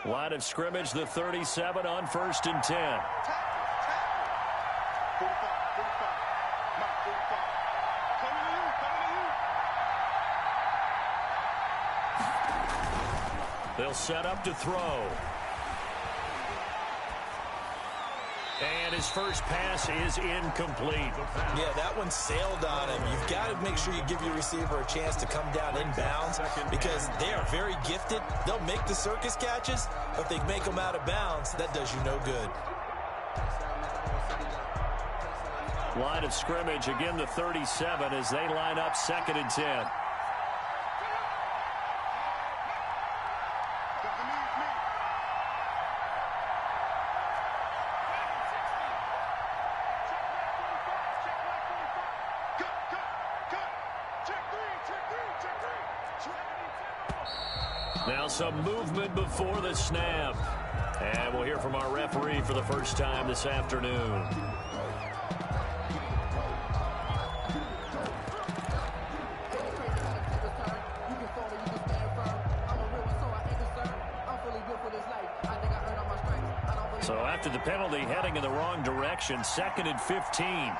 Line of scrimmage, the 37 on 1st and 10. They'll set up to throw. And his first pass is incomplete. Yeah, that one sailed on him. You've got to make sure you give your receiver a chance to come down inbounds because they are very gifted. They'll make the circus catches, but if they make them out of bounds, that does you no good. Line of scrimmage, again the 37 as they line up 2nd and 10. Now some movement before the snap. And we'll hear from our referee for the first time this afternoon. So after the penalty, heading in the wrong direction, 2nd and 15.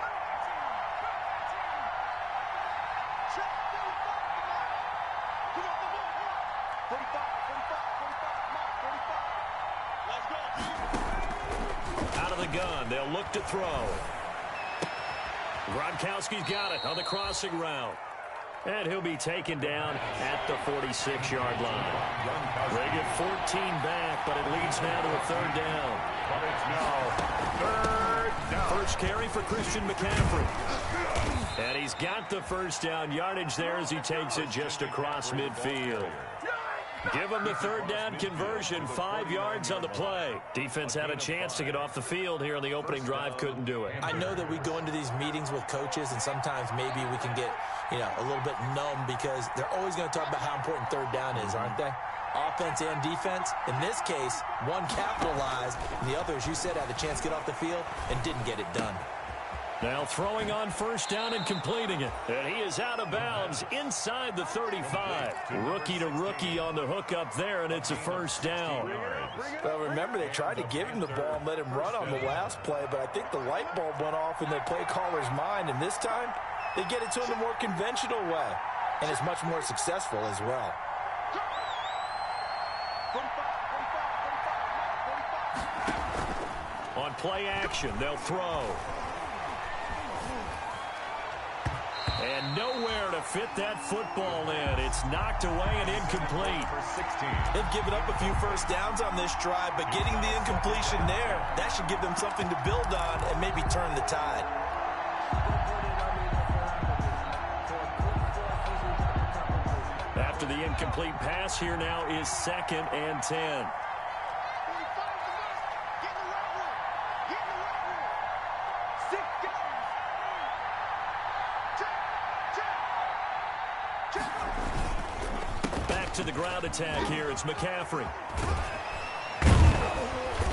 They'll look to throw. Gronkowski's got it on the crossing route. And he'll be taken down at the 46-yard line. They get 14 back, but it leads now to a 3rd down. But it's now 3rd down. First carry for Christian McCaffrey. And he's got the first down yardage there as he takes it just across midfield. Give him the 3rd down conversion, 5 yards on the play. Defense had a chance to get off the field here on the opening drive, couldn't do it. I know that we go into these meetings with coaches, and sometimes maybe we can get, a little bit numb because they're always going to talk about how important 3rd down is, aren't they? Offense and defense. In this case, one capitalized, and the other, as you said, had a chance to get off the field and didn't get it done. Now throwing on 1st down and completing it. And he is out of bounds inside the 35. Rookie to rookie on the hook up there, and it's a 1st down. Well, remember, they tried to give him the ball and let him run on the last play, but I think the light bulb went off in the play caller's mind, and this time they get it to him the more conventional way, and it's much more successful as well. On play action, they'll throw. And nowhere to fit that football in. It's knocked away and incomplete. They've given up a few first downs on this drive, but getting the incompletion there, that should give them something to build on and maybe turn the tide. After the incomplete pass, here now is 2nd and 10. To the ground attack here. It's McCaffrey.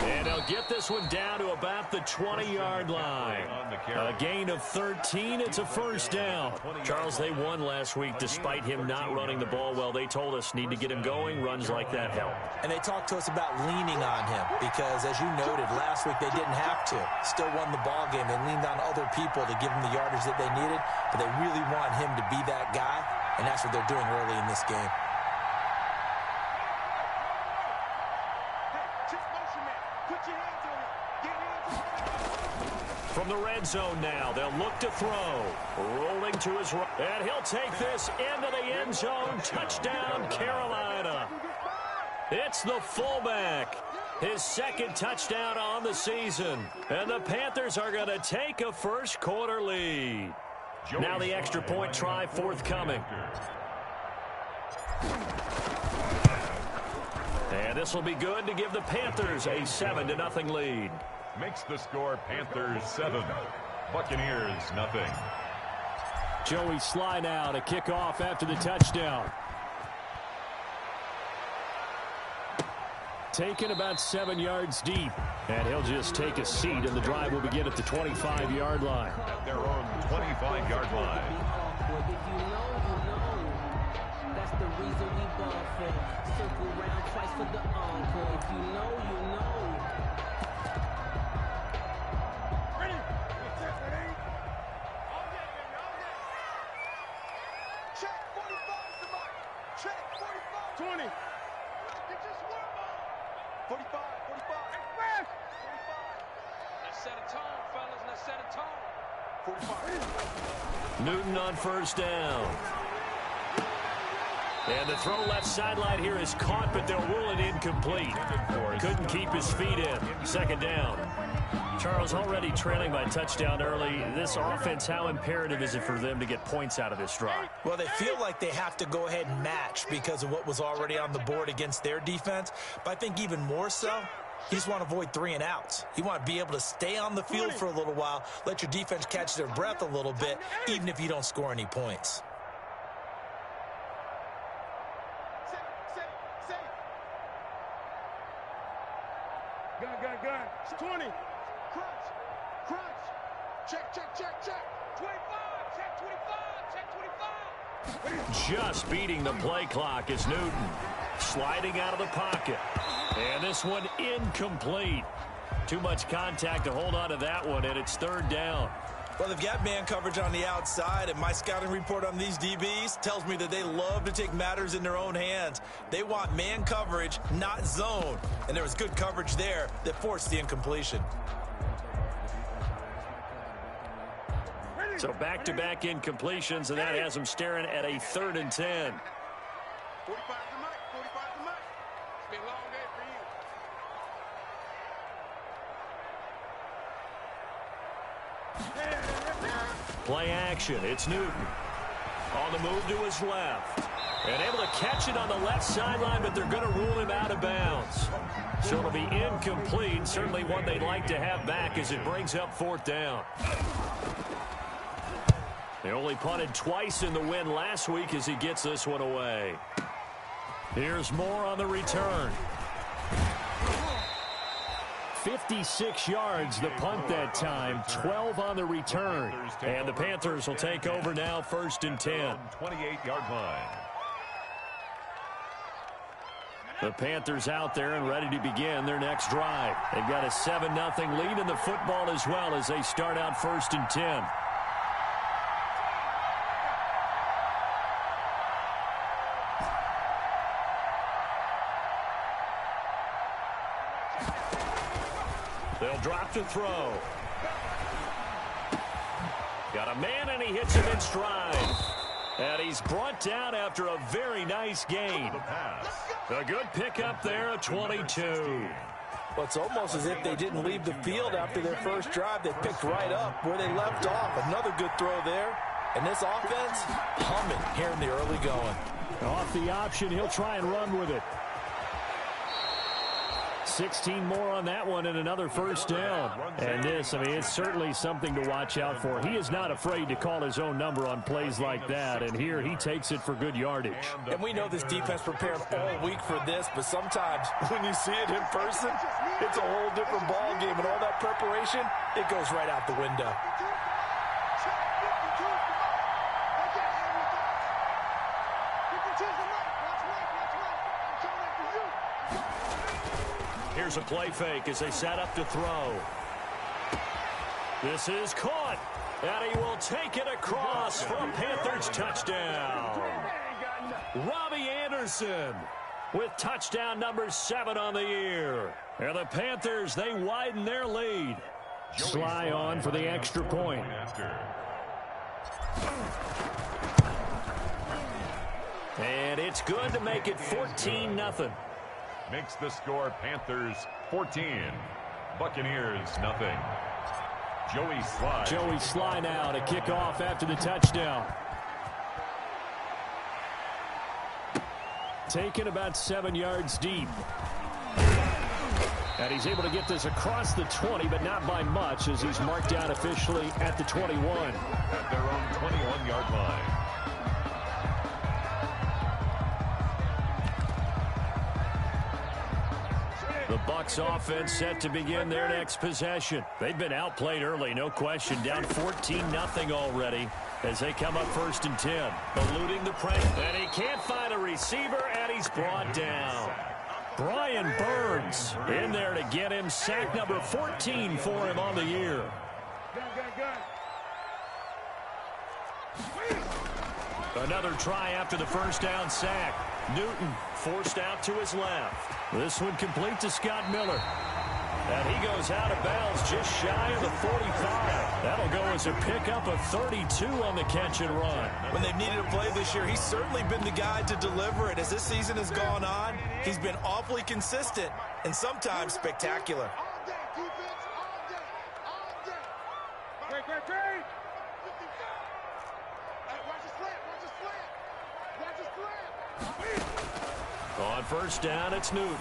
And he'll get this one down to about the 20-yard line. A gain of 13. It's a 1st down. Charles, they won last week despite him not running the ball well. They told us need to get him going. Runs like that help. And they talked to us about leaning on him because, as you noted, last week they didn't have to. Still won the ball game. They leaned on other people to give them the yardage that they needed, but they really want him to be that guy, and that's what they're doing early in this game. From the red zone now, they'll look to throw. Rolling to his right. And he'll take this into the end zone. Touchdown, Carolina. It's the fullback. His 2nd touchdown on the season. And the Panthers are going to take a first quarter lead. Now the extra point try forthcoming. And this will be good to give the Panthers a 7-0 lead. Makes the score Panthers 7, Buccaneers 0. Joey Sly now to kick off after the touchdown. Taken about 7 yards deep. And he'll just take a seat, and the drive will begin at the 25-yard line. At their own 25-yard line. reason we ball for. Circle round twice for the encore. If you know, you know. Ready? Ready? All day, baby, all day. Check 45 to Mike. Check 45. 20. Get your swerve on. 45, 45. Express. 45. Let's set a tone, fellas. Let's set a tone. 45. Newton on first down. And the throw left sideline here is caught, but they'll rule it incomplete. Couldn't keep his feet in. Second down. Charles, already trailing by touchdown early. This offense, how imperative is it for them to get points out of this drive? Well, they feel like they have to go ahead and match because of what was already on the board against their defense. But I think even more so, you just want to avoid 3 and outs. You want to be able to stay on the field for a little while, let your defense catch their breath a little bit, even if you don't score any points. Gun. It's 20. Crunch. Check. 25, check 25, check 25. Just beating the play clock is Newton. Sliding out of the pocket. And this one incomplete. Too much contact to hold on to that one, and it's third down. Well, they've got man coverage on the outside, and my scouting report on these DBs tells me that they love to take matters in their own hands. They want man coverage, not zone. And there was good coverage there that forced the incompletion. So back-to-back incompletions, and that has them staring at a 3rd and 10. 45 to Mike. 45 to Mike. It's been a long day for you. Play action. It's Newton. On the move to his left. And able to catch it on the left sideline, but they're going to rule him out of bounds. So it'll be incomplete. Certainly one they'd like to have back as it brings up 4th down. They only punted twice in the win last week as he gets this one away. Here's Moore on the return. 56 yards the punt that time, 12 on the return. And the Panthers will take over now, 1st and 10. 28-yard line. The Panthers out there and ready to begin their next drive. They've got a 7-0 lead in the football as well as they start out 1st and 10. They'll drop to throw. Got a man, and he hits him in stride. And he's brought down after a very nice gain. A good pickup there, a 22. Well, it's almost as if they didn't leave the field after their first drive. They picked right up where they left off. Another good throw there. And this offense, humming here in the early going. Off the option, he'll try and run with it. 16 more on that one and another 1st down. And this, I mean, it's certainly something to watch out for. He is not afraid to call his own number on plays like that, and here he takes it for good yardage. And we know this defense prepared all week for this, but sometimes when you see it in person, it's a whole different ball game, and all that preparation, it goes right out the window. Here's a play fake as they set up to throw. This is caught, and he will take it across for a Panthers touchdown. Robbie Anderson with touchdown number 7 on the year. And the Panthers, they widen their lead. Sly on for the extra point. And it's good to make it 14-0. Makes the score Panthers 14. Buccaneers nothing. Joey Sly now to kick off after the touchdown. Taken about 7 yards deep. And he's able to get this across the 20, but not by much as he's marked down officially at the 21. At their own 21-yard line. The Bucs offense set to begin their next possession. They've been outplayed early, no question. Down 14-0 already. as they come up 1st and 10. Eluding the pressure. And he can't find a receiver, and he's brought down. Brian Burns in there to get him sack number 14 for him on the year. Another try after the first down sack. Newton forced out to his left. This one complete to Scott Miller. And he goes out of bounds just shy of the 45. That'll go as a pickup of 32 on the catch and run. When they've needed a play this year, he's certainly been the guy to deliver it. As this season has gone on, he's been awfully consistent and sometimes spectacular. All day, defense, all day, all day. Great. Hey, watch the slant, watch the slant. On first down, it's Newton.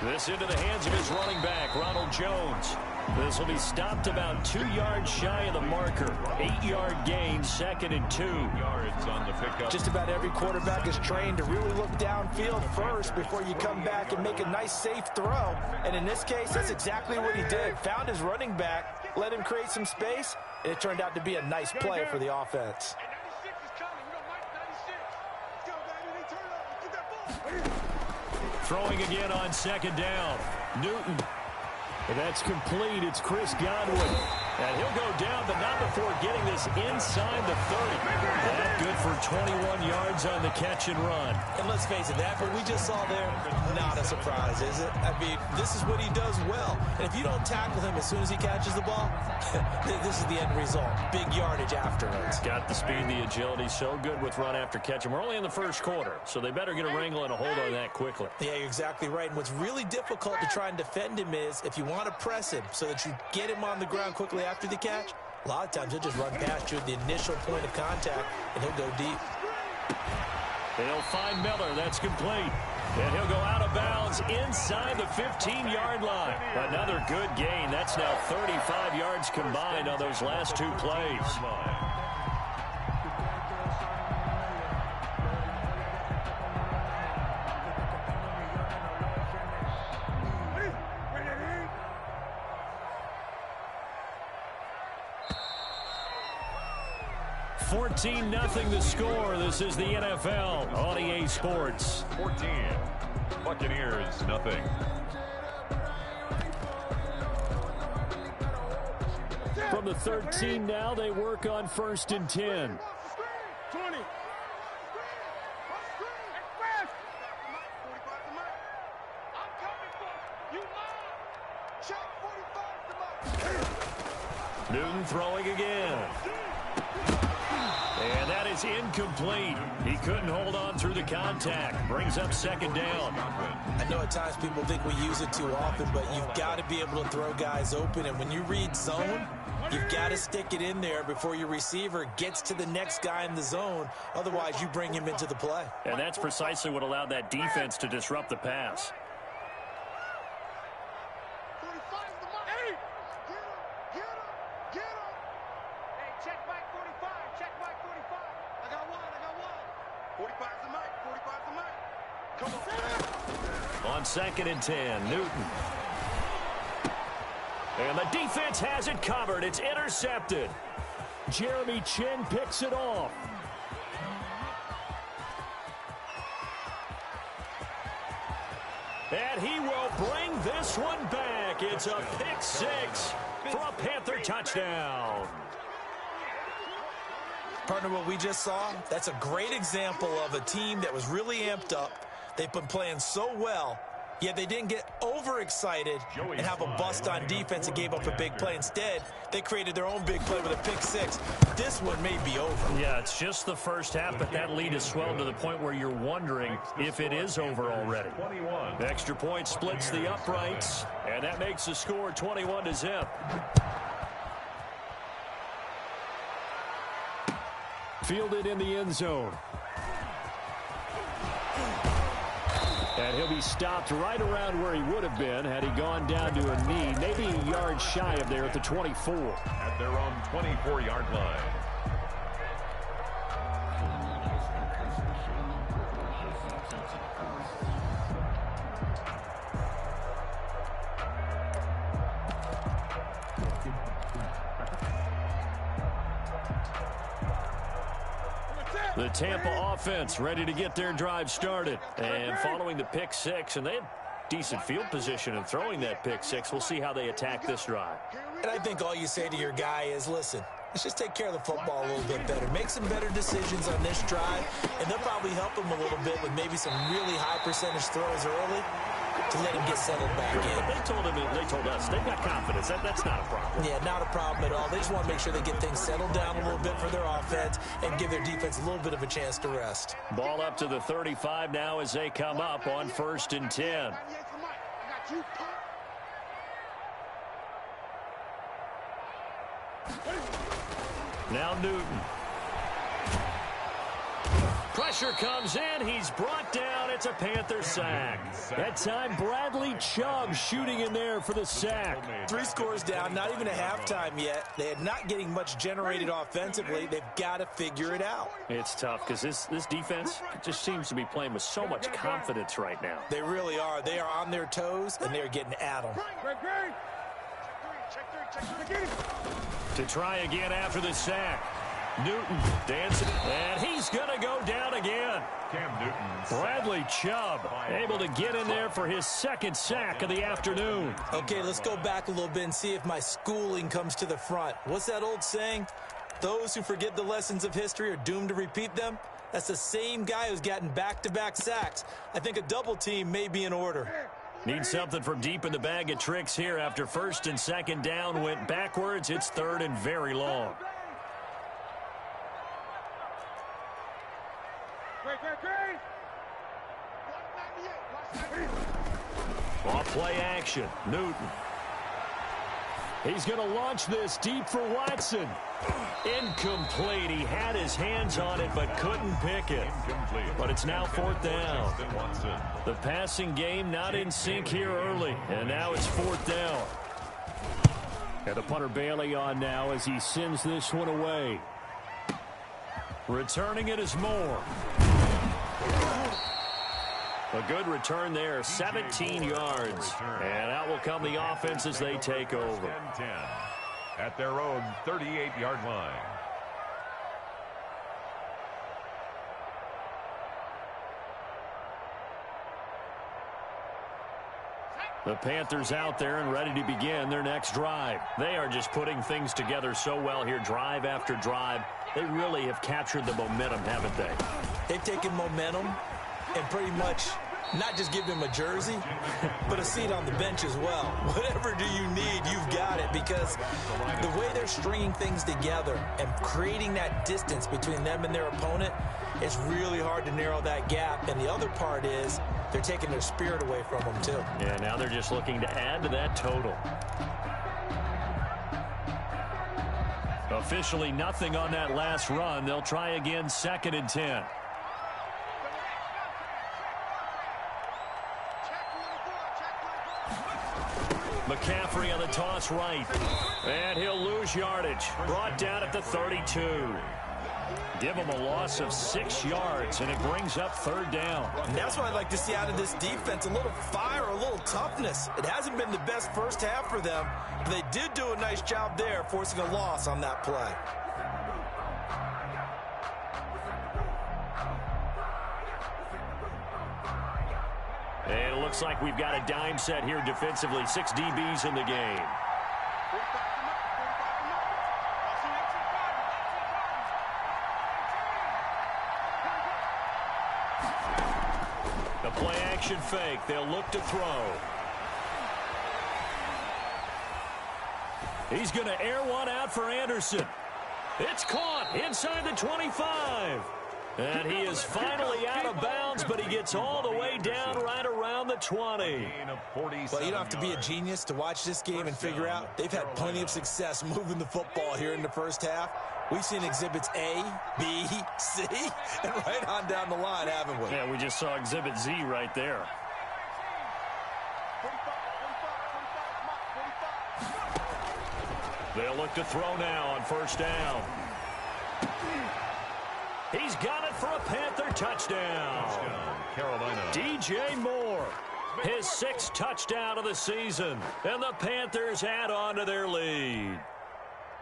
This into the hands of his running back, Ronald Jones. This will be stopped about 2 yards shy of the marker. 8-yard gain, 2nd and 2. Yards on the pickup. Just about every quarterback is trained to really look downfield first before you come back and make a nice, safe throw. And in this case, that's exactly what he did. Found his running back, let him create some space, and it turned out to be a nice play for the offense. Hey, 96 is coming. We don't like 96. Let's go, baby. They turn up. Get that ball. Throwing again on 2nd down. Newton. And that's complete. It's Chris Godwin. And he'll go down, but not before getting this inside the 30. That good for 21 yards on the catch and run. And let's face it, that what we just saw there, not a surprise, is it? I mean, this is what he does well. And if you don't tackle him as soon as he catches the ball, this is the end result. Big yardage afterwards. Got the speed, the agility, so good with run after catch. And we're only in the first quarter, so they better get a wrangle and a hold on that quickly. Yeah, you're exactly right. And what's really difficult to try and defend him is if you want to press him so that you get him on the ground quickly after the catch, a lot of times he'll just run past you at the initial point of contact, and he'll go deep. They'll find Miller. That's complete. And he'll go out of bounds inside the 15-yard line. Another good gain. That's now 35 yards combined on those last 2 plays. $14-0 the score. This is the NFL on EA Sports. 14. Buccaneers, nothing. From the 13 now, they work on 1st and 10. 20. Newton throwing again. And that is incomplete. He couldn't hold on through the contact. Brings up 2nd down. I know at times people think we use it too often, but you've got to be able to throw guys open. And when you read zone, you've got to stick it in there before your receiver gets to the next guy in the zone. Otherwise, you bring him into the play. And that's precisely what allowed that defense to disrupt the pass. On 2nd and 10, Newton. And the defense has it covered. It's intercepted. Jeremy Chin picks it off. And he will bring this one back. It's a pick 6 for a Panther touchdown. Partner, what we just saw, that's a great example of a team that was really amped up. They've been playing so well, yet they didn't get overexcited and have a bust on defense and gave up a big play. Instead, they created their own big play with a pick 6. This one may be over. Yeah, it's just the first half, but that lead has swelled to the point where you're wondering if it is over already. The extra point splits the uprights, and that makes the score 21-0. Fielded in the end zone. And he'll be stopped right around where he would have been had he gone down to a knee, maybe a yard shy of there at the 24. At their own 24-yard line. The Tampa offense ready to get their drive started. And following the pick six, and they had decent field position in throwing that pick six. We'll see how they attack this drive. And I think all you say to your guy is, listen, let's just take care of the football a little bit better. Make some better decisions on this drive, and they'll probably help him a little bit with maybe some really high percentage throws early to let him get settled back in. They told us they've got confidence. That's not a problem. Yeah, not a problem at all. They just want to make sure they get things settled down a little bit for their offense and give their defense a little bit of a chance to rest. Ball up to the 35 now as they come up on 1st and 10. Now Newton. Pressure comes in. He's brought down. It's a Panther sack. That time, Bradley Chubb shooting in there for the sack. 3 scores down, not even a halftime yet. They are not getting much generated offensively. They've got to figure it out. It's tough because this defense just seems to be playing with so much confidence right now. They really are. They are on their toes, and they're getting at them. To try again after the sack. Newton dancing, and he's going to go down again. Cam Newton. Bradley Chubb able to get in there for his second sack of the afternoon. Okay, let's go back a little bit and see if my schooling comes to the front. What's that old saying? Those who forget the lessons of history are doomed to repeat them. That's the same guy who's gotten back-to-back sacks. I think a double team may be in order. Need something from deep in the bag of tricks here after 1st and 2nd down went backwards. It's 3rd and very long. Off play action. Newton. He's going to launch this deep for Watson. Incomplete. He had his hands on it but couldn't pick it. But it's now 4th down. The passing game not in sync here early. And now it's 4th down. And the punter Bailey on now as he sends this one away. Returning it is Moore. A good return there, 17 yards. And out will come the offense as they take over. 10 at their own 38-yard line. The Panthers out there and ready to begin their next drive. They are just putting things together so well here, drive after drive. They really have captured the momentum, haven't they? They've taken momentum and pretty much not just give them a jersey, but a seat on the bench as well. Whatever do you need, you've got it, because the way they're stringing things together and creating that distance between them and their opponent, it's really hard to narrow that gap. And the other part is they're taking their spirit away from them, too. Yeah, now they're just looking to add to that total. Officially nothing on that last run. They'll try again 2nd and 10. McCaffrey on the toss right. And he'll lose yardage. Brought down at the 32. Give him a loss of 6 yards, and it brings up 3rd down. And that's what I'd like to see out of this defense, a little fire, a little toughness. It hasn't been the best first half for them, but they did do a nice job there, forcing a loss on that play. And it looks like we've got a dime set here defensively. 6 DBs in the game. The play action fake. They'll look to throw. He's going to air one out for Anderson. It's caught inside the 25. And he is finally out of bounds, but he gets all the way down right around the 20. Well, you don't have to be a genius to watch this game and figure out they've had plenty of success moving the football here in the first half. We've seen exhibits A, B, C, and right on down the line, haven't we? Yeah, we just saw exhibit Z right there. They'll look to throw now on 1st down. He's got it for a Panther touchdown. Carolina. DJ Moore, his 6th touchdown of the season. And the Panthers add on to their lead.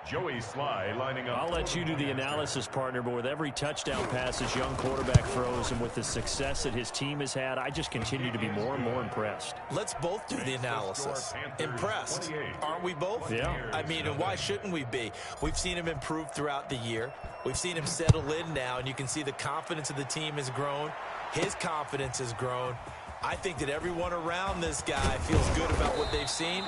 Joey Sly lining up. I'll let you do the analysis, partner, but with every touchdown pass his young quarterback throws and with the success that his team has had, I just continue to be more and more impressed. Let's both do the analysis. Impressed. Aren't we both? Yeah. I mean, and why shouldn't we be? We've seen him improve throughout the year. We've seen him settle in now, and you can see the confidence of the team has grown. His confidence has grown. I think that everyone around this guy feels good about what they've seen.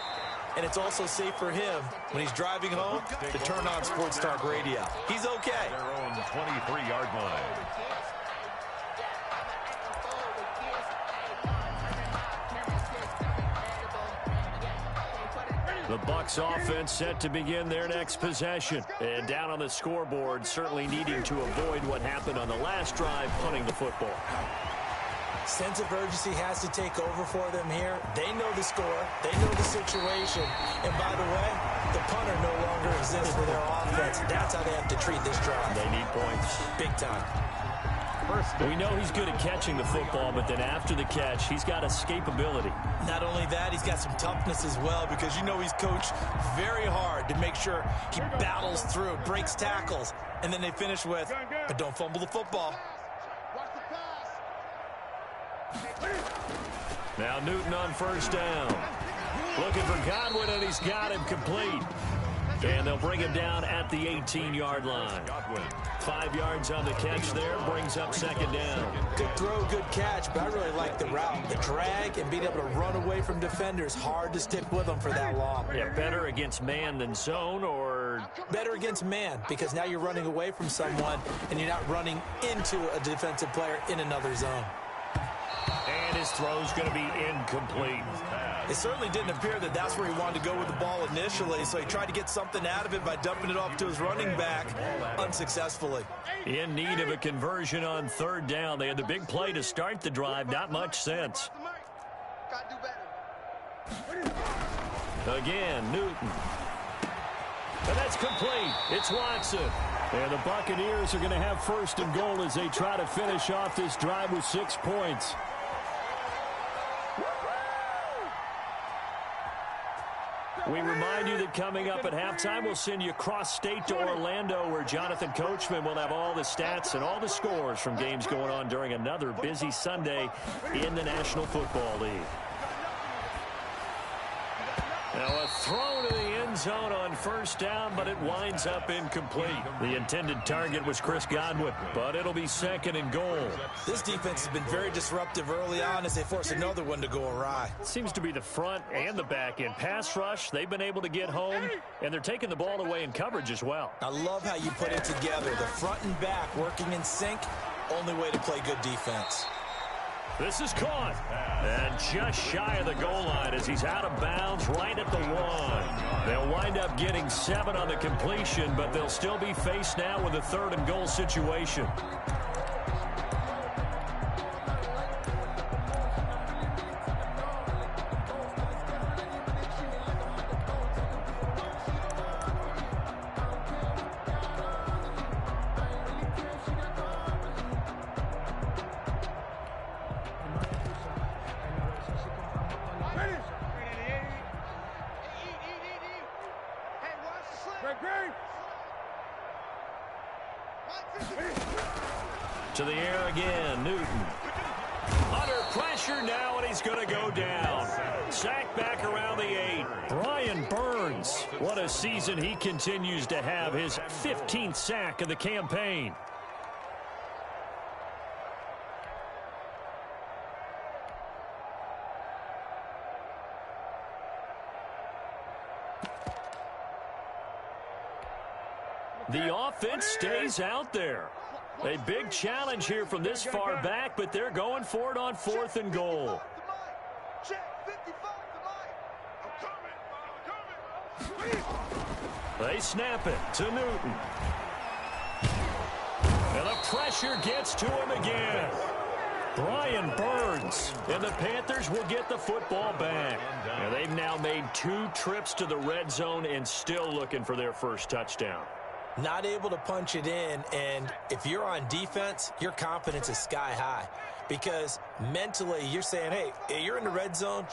And it's also safe for him when he's driving home to turn on Sports Talk Radio. He's okay. Their own 23-yard line. The Bucs offense set to begin their next possession. And down on the scoreboard, certainly needing to avoid what happened on the last drive, punting the football. Sense of urgency has to take over for them here. They know the score. They know the situation. And by the way, the punter no longer exists for their offense. That's how they have to treat this drive. They need points. Big time. We know he's good at catching the football, but then after the catch, he's got escapability. Not only that, he's got some toughness as well, because you know he's coached very hard to make sure he battles through, breaks tackles, and then they finish with, but don't fumble the football. Now Newton on first down. Looking for Godwin, and he's got him complete. And they'll bring him down at the 18-yard line. 5 yards on the catch there, brings up second down. Good throw, good catch, but I really like the route. The drag and being able to run away from defenders, hard to stick with them for that long. Yeah, better against man than zone, or better against man, because now you're running away from someone and you're not running into a defensive player in another zone. And his throw's going to be incomplete. It certainly didn't appear that that's where he wanted to go with the ball initially, so he tried to get something out of it by dumping it off to his running back unsuccessfly. In need of a conversion on third down. They had the big play to start the drive. Not much sense. Again, Newton. And that's complete. It's Watson. And the Buccaneers are going to have first and goal as they try to finish off this drive with 6 points. We remind you that coming up at halftime, we'll send you cross-state to Orlando, where Jonathan Coachman will have all the stats and all the scores from games going on during another busy Sunday in the National Football League. Now a throw to the end zone on first down, but it winds up incomplete. The intended target was Chris Godwin, but it'll be second and goal. This defense has been very disruptive early on as they force another one to go awry. Seems to be the front and the back end. Pass rush, they've been able to get home, and they're taking the ball away in coverage as well. I love how you put it together. The front and back working in sync, only way to play good defense. This is caught, and just shy of the goal line as he's out of bounds right at the 1. They'll wind up getting 7 on the completion, but they'll still be faced now with a third and goal situation. To the air again, Newton. Under pressure now, and he's going to go down. Sacked back around the 8. Brian Burns. What a season he continues to have. His 15th sack of the campaign. The offense stays out there. A big challenge here from this far back, but they're going for it on 4th and goal. They snap it to Newton. And the pressure gets to him again. Brian Burns. And the Panthers will get the football back. And they've now made 2 trips to the red zone and still looking for their first touchdown. Not able to punch it in, and if you're on defense, your confidence is sky high because mentally you're saying, hey, you're in the red zone,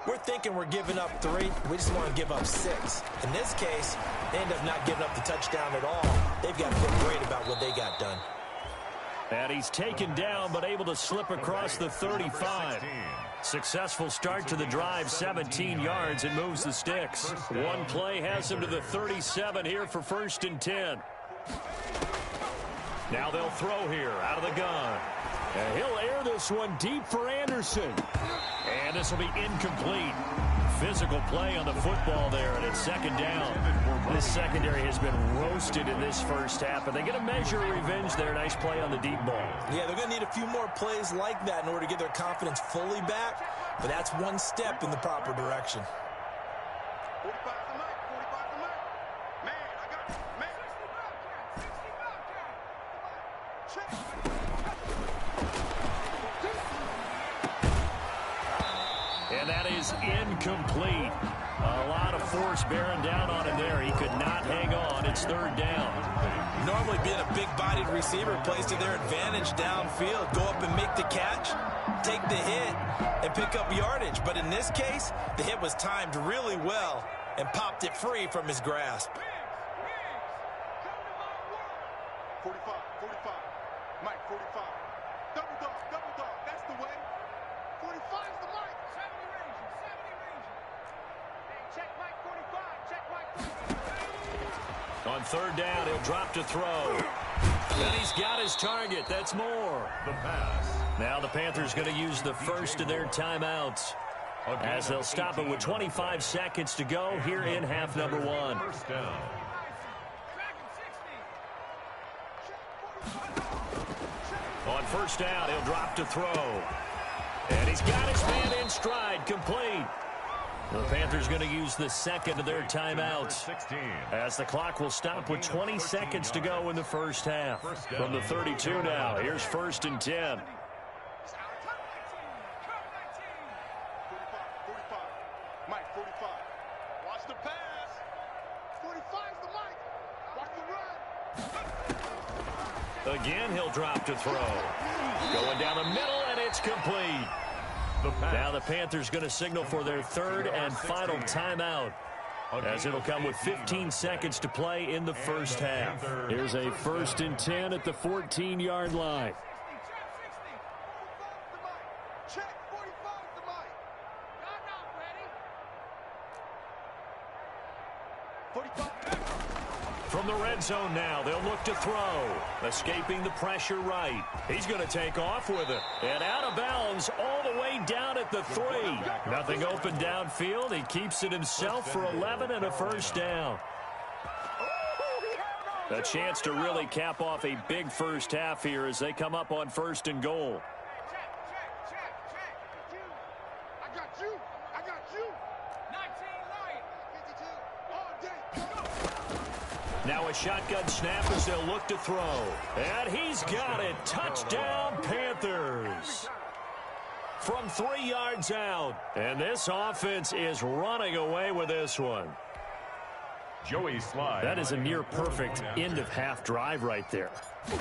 We're thinking we're giving up 3. We just want to give up 6. In this case, they end up not giving up the touchdown at all. They've got to feel great about what they got done. And he's taken down, but able to slip across the 35. Successful start to the drive, 17 yards, and moves the sticks. One play has him to the 37 here for 1st and 10. Now they'll throw here out of the gun. And he'll air this one deep for Anderson. And this will be incomplete. Physical play on the football there, and it's 2nd down. This secondary has been roasted in this first half, but they get a measure of revenge there. Nice play on the deep ball. Yeah, they're going to need a few more plays like that in order to get their confidence fully back, but that's one step in the proper direction. 45 to Mike. 45 to Mike. Man, I got you. Man. 60 check. And that is incomplete. A lot of force bearing down on him there. He could not hang on. It's 3rd down. Normally being a big-bodied receiver plays to their advantage downfield. Go up and make the catch, take the hit, and pick up yardage. But in this case, the hit was timed really well and popped it free from his grasp. 45, 45. Mike, 45. Double dog, that's the way. 45's the Mike. 70 range. Hey, check Mike 45, check Mike 45. On 3rd down, he'll drop to throw. And he's got his target. That's more. The pass. Now the Panthers going to use the first of their timeouts, as they'll stop it with 25 seconds to go here in half number 1. 1st down. On 1st down, he'll drop to throw. And he's got his man in stride, complete. The Panthers going to use the 2nd of their timeouts, 16. as the clock will stop with 20 seconds to go in the first half. From the 32 now, here's 1st and 10. 45, 45. Mike, 45. Watch the pass. 45's the Mike. Watch the run. Again, he'll drop to throw. Going down the middle, and it's complete. Now the Panthers going to signal for their 3rd and final timeout, as it'll come with 15 seconds to play in the first half. Here's a 1st and 10 at the 14-yard line. Check 45's the Mike. I'm not ready. 45. From the red zone now, they'll look to throw. Escaping the pressure right. He's going to take off with it. And out of bounds all the way down at the 3. Nothing open downfield. He keeps it himself for 11 and a 1st down. A chance to really cap off a big first half here as they come up on 1st and goal. I got you. 19 light. 52. All day. Now a shotgun snap as they'll look to throw. And he's got it. Touchdown, Panthers. From 3 yards out. And this offense is running away with this one. Joey Slide. That is a near-perfect end-of-half drive right there.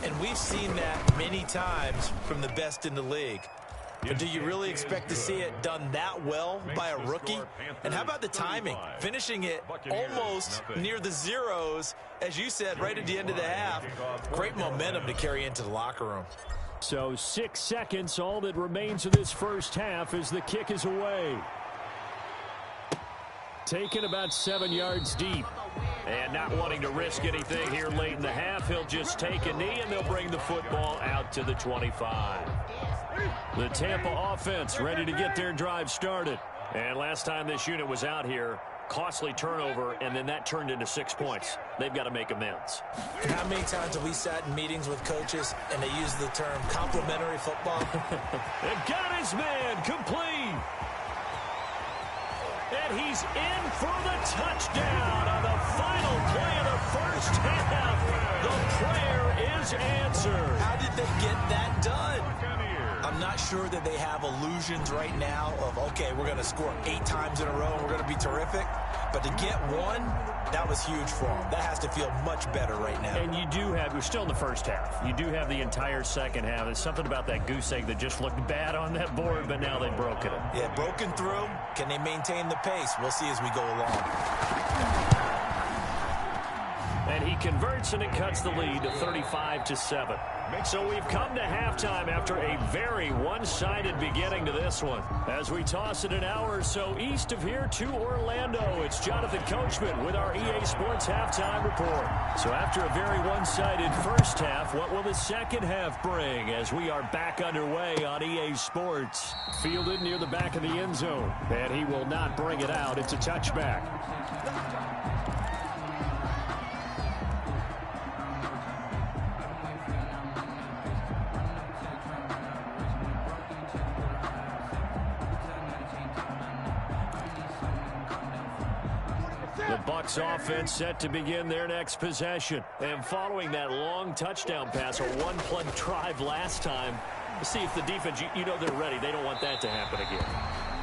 And we've seen that many times from the best in the league. But do you really expect to see it done that well by a rookie? And how about the timing? Finishing it almost near the zeros, as you said, right at the end of the half. Great momentum to carry into the locker room. So 6 seconds, all that remains of this first half as the kick is away. Taken about 7 yards deep. And not wanting to risk anything here late in the half, he'll just take a knee and they'll bring the football out to the 25. The Tampa offense ready to get their drive started. And last time this unit was out here, costly turnover, and then that turned into 6 points. They've got to make amends. How many times have we sat in meetings with coaches and they use the term complimentary football? And got his man complete. And he's in for the touchdown on the final play of the first half. The prayer is answered. How did they get that done? I'm not sure that they have illusions right now of, okay, we're going to score 8 times in a row and we're going to be terrific. But to get one, that was huge for them. That has to feel much better right now. And you do have, we're still in the first half. You do have the entire second half. There's something about that goose egg that just looked bad on that board, but now they've broken it. Yeah, broken through. Can they maintain the pace? We'll see as we go along. And he converts, and it cuts the lead to 35-7. So we've come to halftime after a very one-sided beginning to this one. As we toss it an hour or so east of here to Orlando, it's Jonathan Coachman with our EA Sports Halftime Report. So after a very one-sided first half, what will the second half bring as we are back underway on EA Sports? Fielded near the back of the end zone, and he will not bring it out. It's a touchback. The Bucs offense set to begin their next possession. And following that long touchdown pass, a one-play drive last time, see if the defense, you know they're ready. They don't want that to happen again.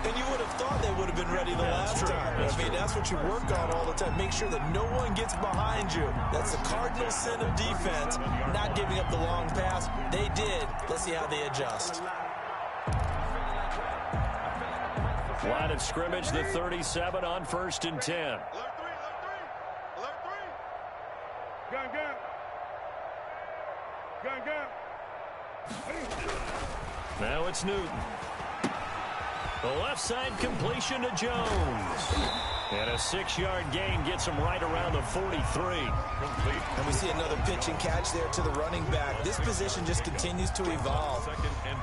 And you would have thought they would have been ready the last time. I mean, that's what you work on all the time. Make sure that no one gets behind you. That's the cardinal sin of defense, not giving up the long pass. They did. Let's see how they adjust. Line of scrimmage, the 37 on 1st and 10. Alert 3. Gun. Now it's Newton. The left side completion to Jones. And a 6-yard gain gets him right around the 43. And we see another pitch and catch there to the running back. This position just continues to evolve.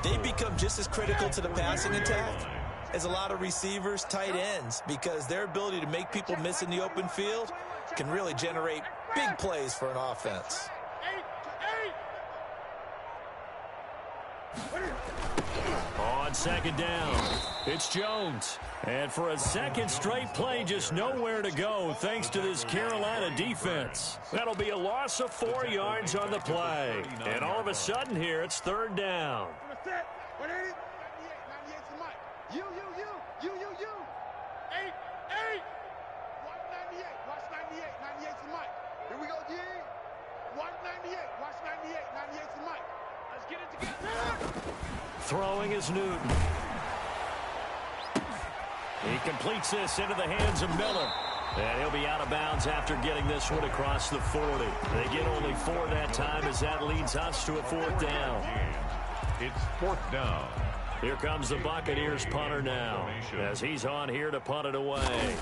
They become just as critical to the passing attack as a lot of receivers, tight ends, because their ability to make people miss in the open field can really generate big plays for an offense. On second down, it's Jones. And for a second straight play, just nowhere to go thanks to this Carolina defense. That'll be a loss of 4 yards on the play. And all of a sudden here, it's 3rd down. You. 98. Watch 98. 98's the mic. Here we go, G. Watch 98. Watch 98. 98's the mic. Let's get it together. Throwing is Newton. He completes this into the hands of Miller. And he'll be out of bounds after getting this one across the 40. They get only 4 that time as that leads us to a 4th down. It's 4th down. Here comes the Buccaneers punter now as he's on here to punt it away.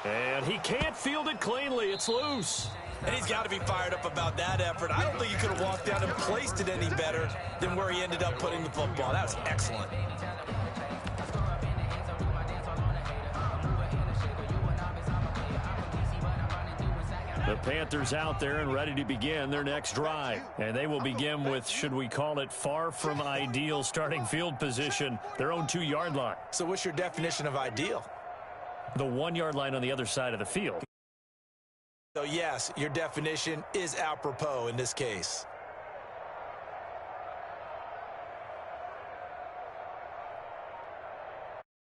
And he can't field it cleanly. It's loose. And he's got to be fired up about that effort. I don't think he could have walked down and placed it any better than where he ended up putting the football. That was excellent. The Panthers out there and ready to begin their next drive. And they will begin with, should we call it, far from ideal starting field position, their own 2-yard line. So what's your definition of ideal? The 1-yard line on the other side of the field. So yes, your definition is apropos in this case.